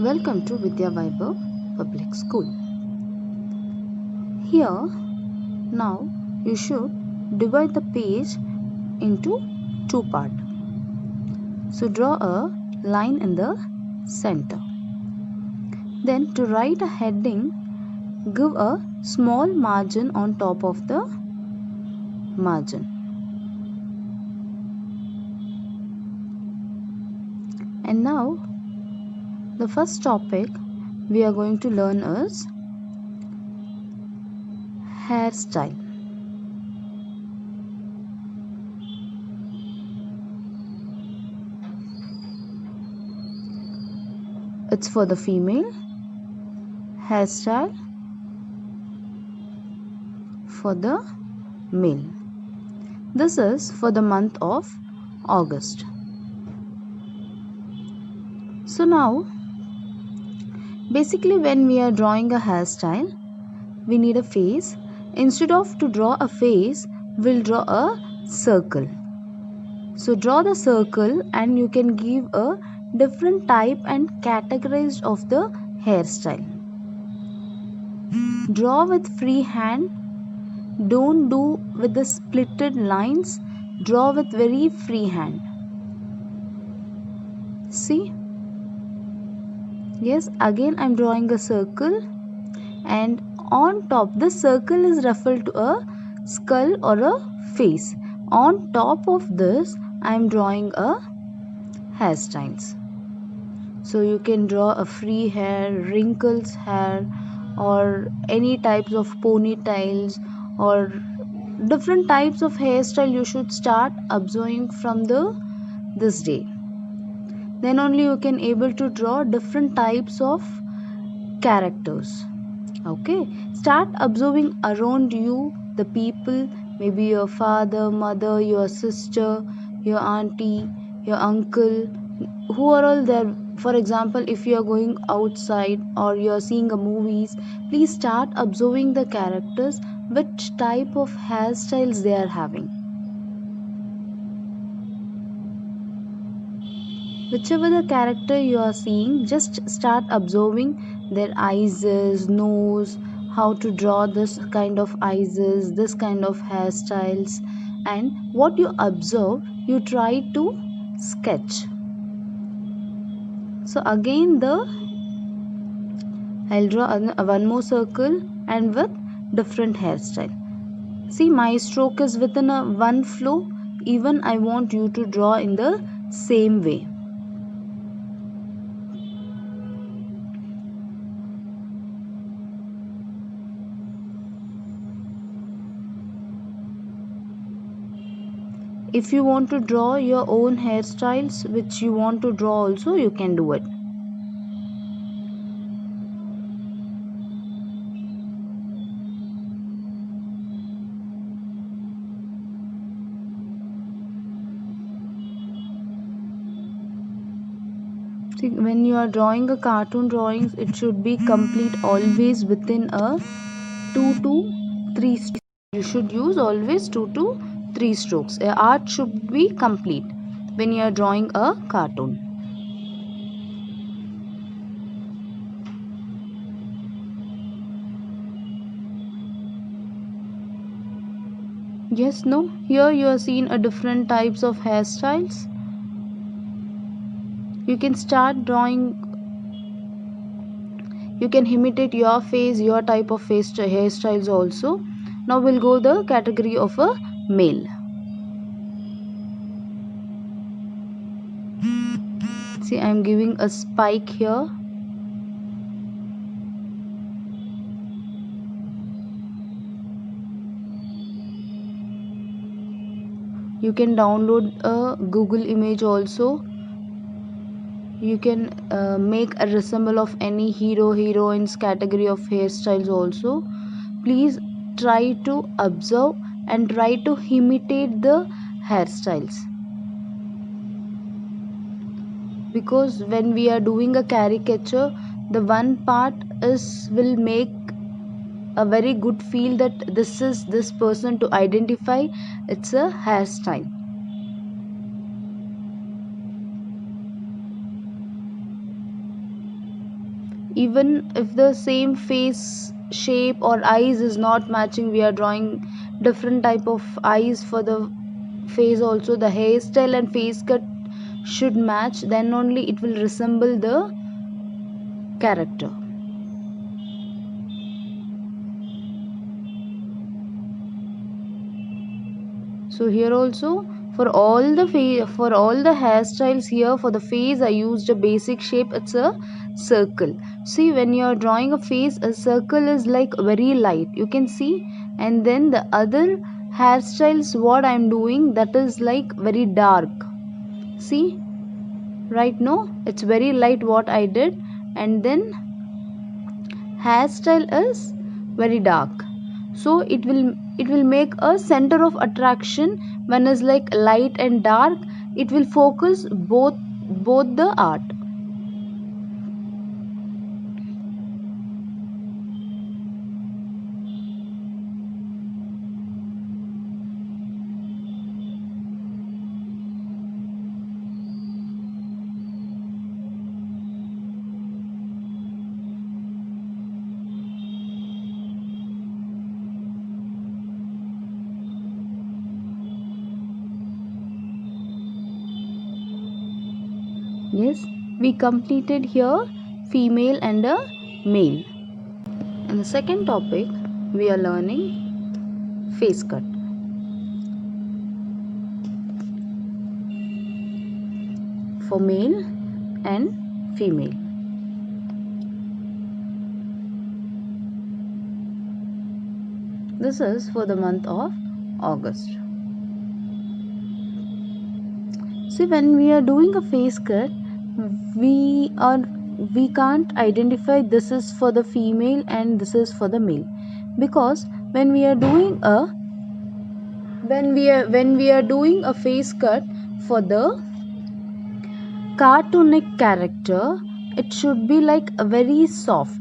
Welcome to Vidya Vaibhav Public School. Here, now you should divide the page into two parts. So draw a line in the center. Then to write a heading, give a small margin on top of the margin. And now the first topic we are going to learn is hairstyle. It's for the female. Hairstyle for the male. This is for the month of August. So now, basically when we are drawing a hairstyle, we need a face. Instead of to draw a face, we'll draw a circle. So draw the circle and you can give a different type and categorized of the hairstyle. Draw with free hand. Don't do with the splitted lines. Draw with very free hand. See? Yes, again I'm drawing a circle, and on top this circle is referred to a skull or a face. On top of this I am drawing a hairstyles. So you can draw a free hair, wrinkles hair, or any types of ponytails or different types of hairstyle you should start observing from this day. Then only you can able to draw different types of characters. Okay, start observing around you the people, maybe your father, mother, your sister, your auntie, your uncle, who are all there. For example, if you are going outside or you are seeing a movies, please start observing the characters, which type of hairstyles they are having. Whichever the character you are seeing, just start observing their eyes, nose, how to draw this kind of eyes, this kind of hairstyles, and what you observe, you try to sketch. So again I'll draw one more circle and with different hairstyle. See, my stroke is within a one flow. Even I want you to draw in the same way. If you want to draw your own hairstyles which you want to draw also, you can do it. See, when you are drawing a cartoon drawings, it should be complete always within a 2 to 3 strokes. You should use always 2 to 3 strokes. Art should be complete when you are drawing a cartoon. Yes, no, here you are seeing a different types of hairstyles. You can start drawing. You can imitate your face, your type of face hairstyles also. Now we'll go the category of a male. See, I'm giving a spike here. You can download a Google image also. You can make a resemble of any hero heroines category of hairstyles also. Please try to observe and try to imitate the hairstyles, because when we are doing a caricature, the one part will make a very good feel that this is this person to identify it's a hairstyle. Even if the same face shape or eyes is not matching, we are drawing different type of eyes for the face also. The hairstyle and face cut should match, then only it will resemble the character. So here also, for all the hairstyles, here for the face I used a basic shape. It's a circle. See, when you are drawing a face, a circle is like very light, you can see. And then the other hairstyles what I am doing, that is like very dark. See, right now it's very light what I did, and then hairstyle is very dark. So it will make a center of attraction. When is like light and dark, it will focus both the art. Yes, we completed here female and a male. In the second topic, we are learning face cut. For male and female. This is for the month of August. See, when we are doing a face cut, we can't identify this is for the female and this is for the male, because when we are doing a face cut for the cartoonic character, it should be like a very soft.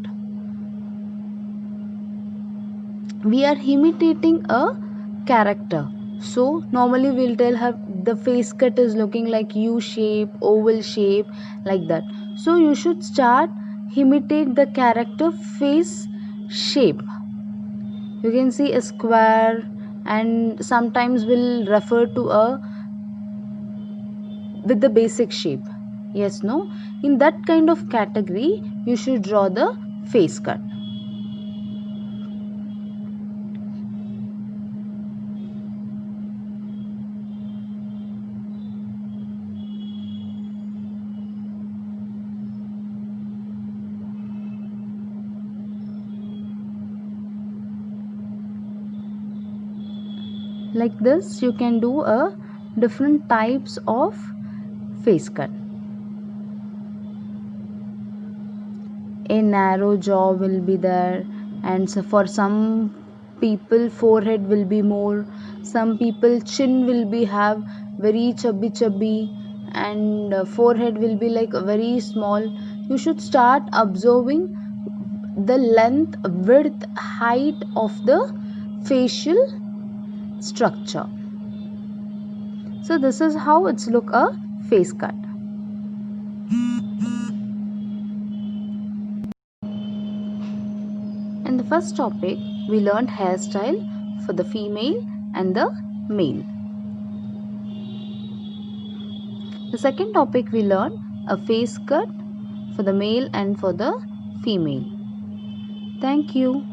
We are imitating a character, so normally we'll tell her the face cut is looking like U shape, oval shape, like that. So you should start imitate the character face shape. You can see a square, and sometimes we'll refer to a with the basic shape. Yes, no, in that kind of category you should draw the face cut. Like this, you can do a different types of face cut. A narrow jaw will be there, and so for some people forehead will be more, some people chin will be have very chubby, and forehead will be like very small. You should start observing the length, width, height of the facial structure. So this is how it's look a face cut. In the first topic, we learned hairstyle for the female and the male. The second topic, we learned a face cut for the male and for the female. Thank you.